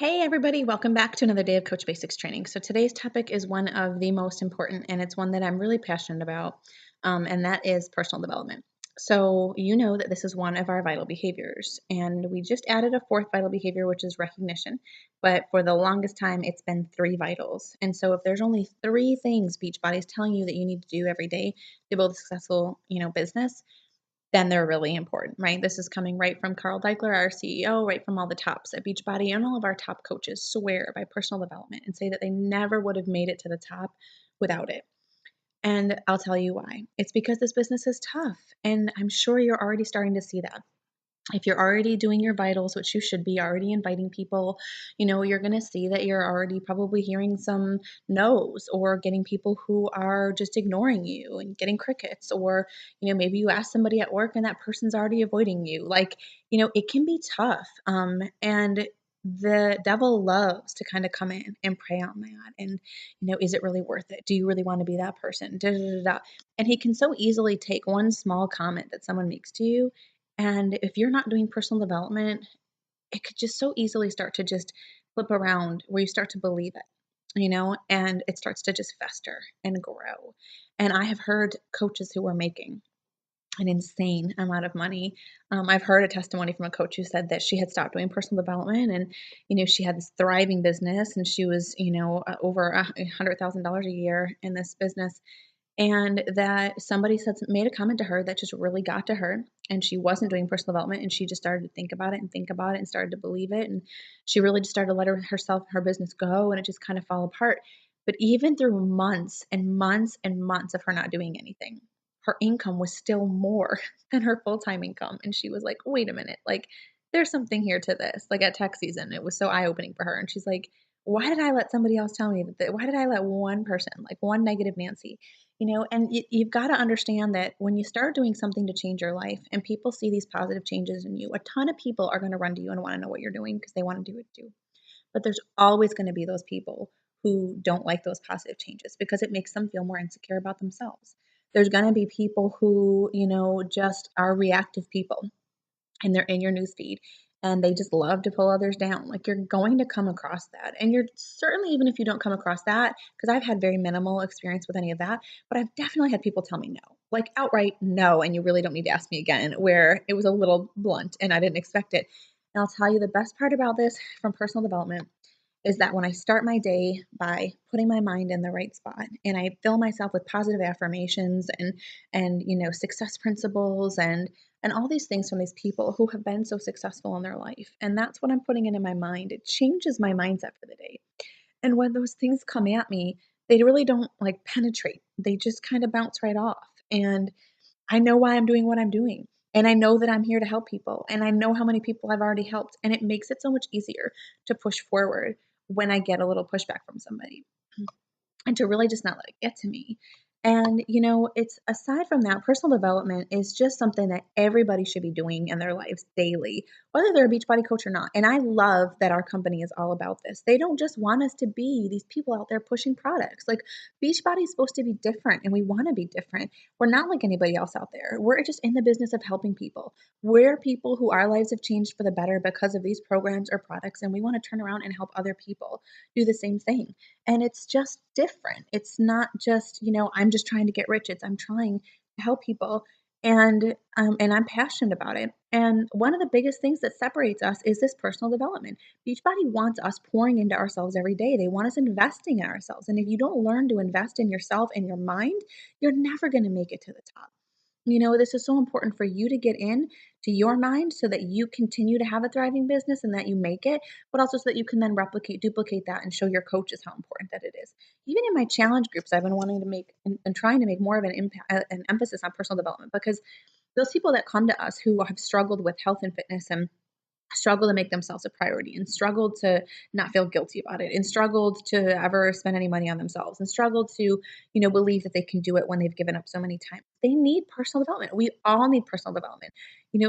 Hey everybody, welcome back to another day of Coach Basics training. So today's topic is one of the most important and it's one that I'm really passionate about, and that is personal development. So you know that this is one of our vital behaviors, and we just added a fourth vital behavior, which is recognition. But for the longest time, it's been three vitals. And so if there's only three things Beachbody is telling you that you need to do every day to build a successful, business, then they're really important, right? This is coming right from Carl Deichler, our CEO, right from all the tops at Beachbody, and all of our top coaches swear by personal development and say that they never would have made it to the top without it. And I'll tell you why. It's because this business is tough, and I'm sure you're already starting to see that. If you're already doing your vitals, which you should be already inviting people, you're going to see that you're already probably hearing some no's or getting people who are just ignoring you and getting crickets. Or, maybe you ask somebody at work and that person's already avoiding you. It can be tough. And the devil loves to kind of come in and prey on that. And, is it really worth it? Do you really want to be that person? Da, da, da, da. And he can so easily take one small comment that someone makes to you, and if you're not doing personal development, it could just so easily start to just flip around where you start to believe it, and it starts to just fester and grow. And I have heard coaches who are making an insane amount of money. I've heard a testimony from a coach who said that she had stopped doing personal development, and she had this thriving business, and she was over $100,000 a year in this business, and that somebody made a comment to her that just really got to her, and she wasn't doing personal development, and she just started to think about it and think about it and started to believe it, and she really just started to let her business go, and it just kind of fell apart. But even through months and months and months of her not doing anything, her income was still more than her full-time income, and she was like, wait a minute, like there's something here to this. Like at tax season, it was so eye-opening for her, and she's like, why did I let somebody else tell me that? Why did I let one person, like one negative Nancy, and you've got to understand that when you start doing something to change your life and people see these positive changes in you, a ton of people are going to run to you and want to know what you're doing because they want to do it too. But there's always going to be those people who don't like those positive changes because it makes them feel more insecure about themselves. There's going to be people who, just are reactive people, and they're in your newsfeed and they just love to pull others down. Like you're going to come across that. And you're certainly, even if you don't come across that, because I've had very minimal experience with any of that, but I've definitely had people tell me no, like outright no. And you really don't need to ask me again, where it was a little blunt and I didn't expect it. And I'll tell you the best part about this from personal development is that when I start my day by putting my mind in the right spot and I fill myself with positive affirmations and success principles and all these things from these people who have been so successful in their life, and that's what I'm putting into my mind, it changes my mindset for the day. And when those things come at me, they really don't like penetrate. They just kind of bounce right off. And I know why I'm doing what I'm doing. And I know that I'm here to help people. And I know how many people I've already helped. And it makes it so much easier to push forward when I get a little pushback from somebody and to really just not let it get to me. And, it's aside from that, personal development is just something that everybody should be doing in their lives daily, whether they're a Beachbody coach or not. And I love that our company is all about this. They don't just want us to be these people out there pushing products. Like Beachbody is supposed to be different, and we want to be different. We're not like anybody else out there. We're just in the business of helping people. We're people who our lives have changed for the better because of these programs or products, and we want to turn around and help other people do the same thing. And it's just different. It's not just, I'm just trying to get rich. I'm trying to help people. And I'm passionate about it. And one of the biggest things that separates us is this personal development. Beachbody wants us pouring into ourselves every day. They want us investing in ourselves. And if you don't learn to invest in yourself and your mind, you're never going to make it to the top. This is so important for you to get in to your mind so that you continue to have a thriving business and that you make it, but also so that you can then duplicate that and show your coaches how important that it is. Even in my challenge groups, I've been wanting to make and trying to make more of an impact, an emphasis on personal development, because those people that come to us who have struggled with health and fitness and struggle to make themselves a priority and struggled to not feel guilty about it and struggled to ever spend any money on themselves and struggled to, believe that they can do it when they've given up so many times. They need personal development. We all need personal development.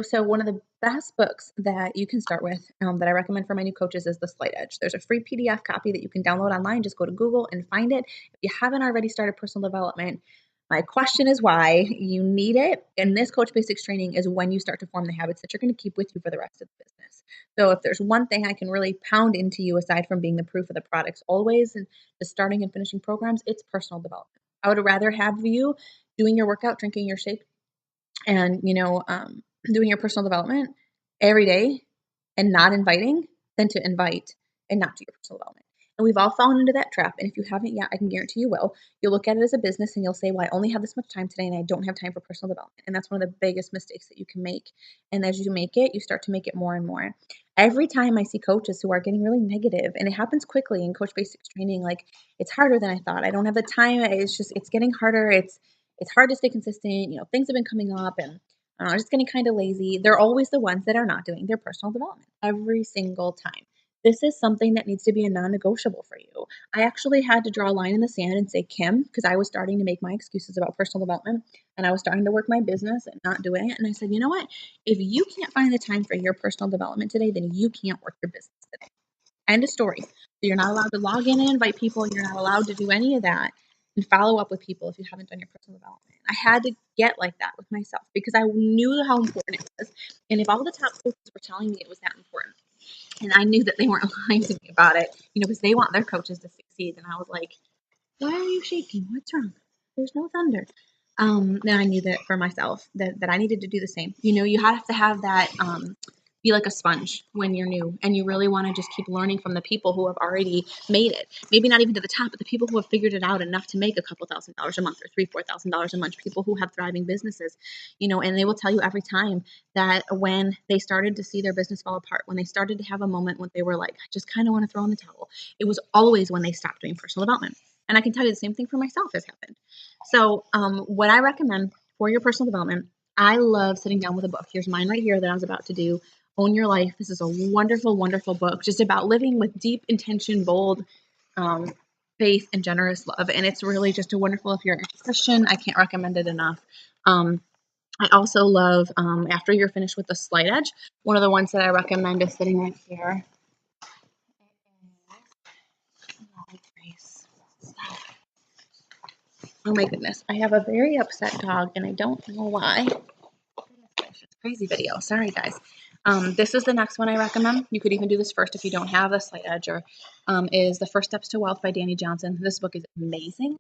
So one of the best books that you can start with, that I recommend for my new coaches, is The Slight Edge. There's a free PDF copy that you can download online. Just go to Google and find it. If you haven't already started personal development, My question is why you need it. And this Coach Basics training is when you start to form the habits that you're going to keep with you for the rest of the business. So if there's one thing I can really pound into you, aside from being the proof of the products always and the starting and finishing programs, it's personal development. I would rather have you doing your workout, drinking your shake, and doing your personal development every day and not inviting than to invite and not do your personal development. And we've all fallen into that trap. And if you haven't yet, I can guarantee you will. You'll look at it as a business and you'll say, well, I only have this much time today and I don't have time for personal development. And that's one of the biggest mistakes that you can make. And as you make it, you start to make it more and more. Every time I see coaches who are getting really negative, and it happens quickly in Coach Basics training, like it's harder than I thought. I don't have the time. It's getting harder. It's hard to stay consistent. Things have been coming up and I'm just getting kind of lazy. They're always the ones that are not doing their personal development every single time. This is something that needs to be a non-negotiable for you. I actually had to draw a line in the sand and say, Kim, because I was starting to make my excuses about personal development and I was starting to work my business and not doing it. And I said, you know what? If you can't find the time for your personal development today, then you can't work your business today. End of story. So you're not allowed to log in and invite people. You're not allowed to do any of that and follow up with people if you haven't done your personal development. I had to get like that with myself because I knew how important it was. And if all the top coaches were telling me it was that important, and I knew that they weren't lying to me about it, because they want their coaches to succeed. And I was like, why are you shaking? What's wrong? There's no thunder. Then I knew that for myself that I needed to do the same. You have to have that be like a sponge when you're new and you really want to just keep learning from the people who have already made it. Maybe not even to the top, but the people who have figured it out enough to make a couple $1,000s a month or $3,000-$4,000 a month, people who have thriving businesses, and they will tell you every time that when they started to see their business fall apart, when they started to have a moment when they were like, I just kind of want to throw in the towel, it was always when they stopped doing personal development. And I can tell you the same thing for myself has happened. So what I recommend for your personal development, I love sitting down with a book. Here's mine right here that I was about to do. Own Your Life. This is a wonderful, wonderful book just about living with deep intention, bold faith, and generous love. And it's really just a wonderful, if you're a Christian, I can't recommend it enough. I also love, after you're finished with the Slight Edge, one of the ones that I recommend is sitting right here. Oh my goodness, I have a very upset dog and I don't know why. It's a crazy video. Sorry, guys. This is the next one I recommend. You could even do this first if you don't have a Slight Edge, or is The First Steps to Wealth by Dani Johnson. This book is amazing.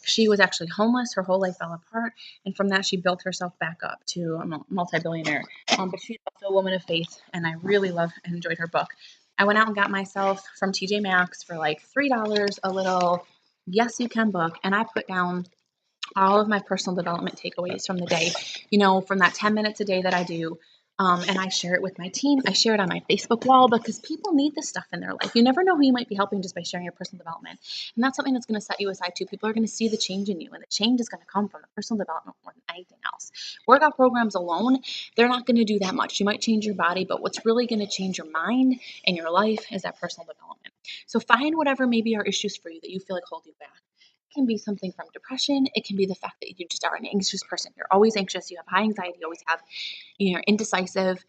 She was actually homeless. Her whole life fell apart. And from that, she built herself back up to a multi-billionaire. But she's also a woman of faith, and I really love and enjoyed her book. I went out and got myself from TJ Maxx for like $3 a little Yes You Can book, and I put down all of my personal development takeaways from the day, from that 10 minutes a day that I do. And I share it with my team. I share it on my Facebook wall because people need this stuff in their life. You never know who you might be helping just by sharing your personal development. And that's something that's going to set you aside too. People are going to see the change in you, and the change is going to come from the personal development more than anything else. Workout programs alone, they're not going to do that much. You might change your body, but what's really going to change your mind and your life is that personal development. So find whatever maybe are issues for you that you feel like hold you back. Can be something from depression. It can be the fact that you just are an anxious person. You're always anxious. You have high anxiety. You always have, you're indecisive.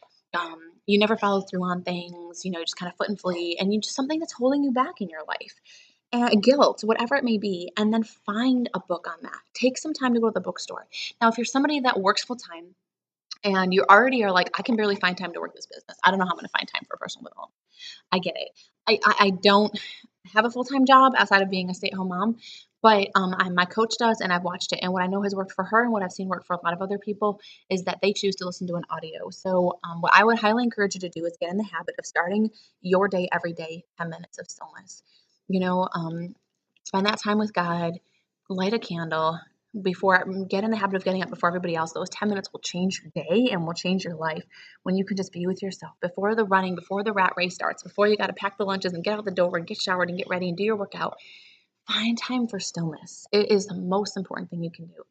You never follow through on things. Just kind of foot and flee, and you just something that's holding you back in your life. Guilt, whatever it may be, and then find a book on that. Take some time to go to the bookstore. Now, if you're somebody that works full time and you already are like, I can barely find time to work this business. I don't know how I'm going to find time for personal development. I get it. I don't have a full-time job outside of being a stay-at-home mom, but my coach does, and I've watched it. And what I know has worked for her and what I've seen work for a lot of other people is that they choose to listen to an audio. So what I would highly encourage you to do is get in the habit of starting your day every day, 10 minutes of stillness. Spend that time with God, light a candle, get in the habit of getting up before everybody else. Those 10 minutes will change your day and will change your life when you can just be with yourself before the running, before the rat race starts, before you got to pack the lunches and get out the door and get showered and get ready and do your workout. Find time for stillness. It is the most important thing you can do.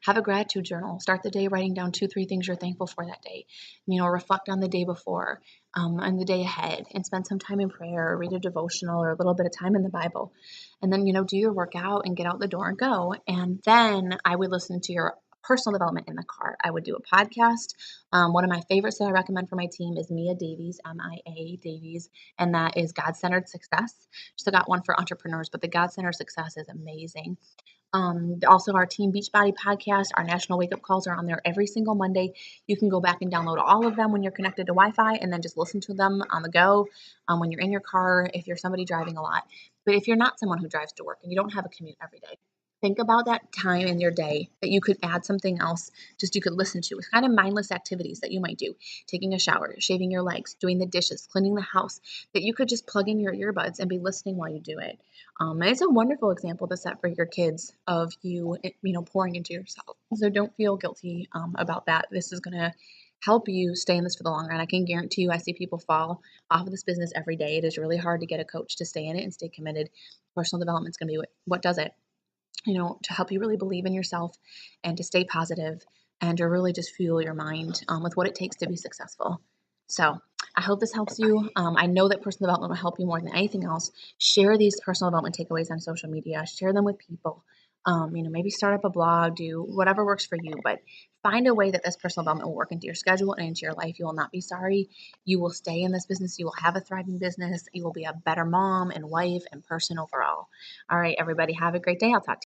Have a gratitude journal. Start the day writing down 2-3 things you're thankful for that day. Reflect on the day before and the day ahead, and spend some time in prayer or read a devotional or a little bit of time in the Bible. And then, do your workout and get out the door and go. And then I would listen to your personal development in the car. I would do a podcast. One of my favorites that I recommend for my team is Mia Davies, Mia Davies, and that is God Centered Success. She's got one for entrepreneurs, but the God Centered Success is amazing. Also, our Team Beachbody podcast, our national wake up calls are on there every single Monday. You can go back and download all of them when you're connected to Wi Fi and then just listen to them on the go when you're in your car, if you're somebody driving a lot. But if you're not someone who drives to work and you don't have a commute every day, think about that time in your day that you could add something else just you could listen to with kind of mindless activities that you might do, taking a shower, shaving your legs, doing the dishes, cleaning the house, that you could just plug in your earbuds and be listening while you do it. And it's a wonderful example to set for your kids of you pouring into yourself. So don't feel guilty about that. This is going to help you stay in this for the long run. I can guarantee you, I see people fall off of this business every day. It is really hard to get a coach to stay in it and stay committed. Personal development is going to be what does it, to help you really believe in yourself and to stay positive and to really just fuel your mind with what it takes to be successful. So I hope this helps you. I know that personal development will help you more than anything else. Share these personal development takeaways on social media. Share them with people. Maybe start up a blog, do whatever works for you, but find a way that this personal development will work into your schedule and into your life. You will not be sorry. You will stay in this business. You will have a thriving business. You will be a better mom and wife and person overall. All right, everybody, have a great day. I'll talk to you.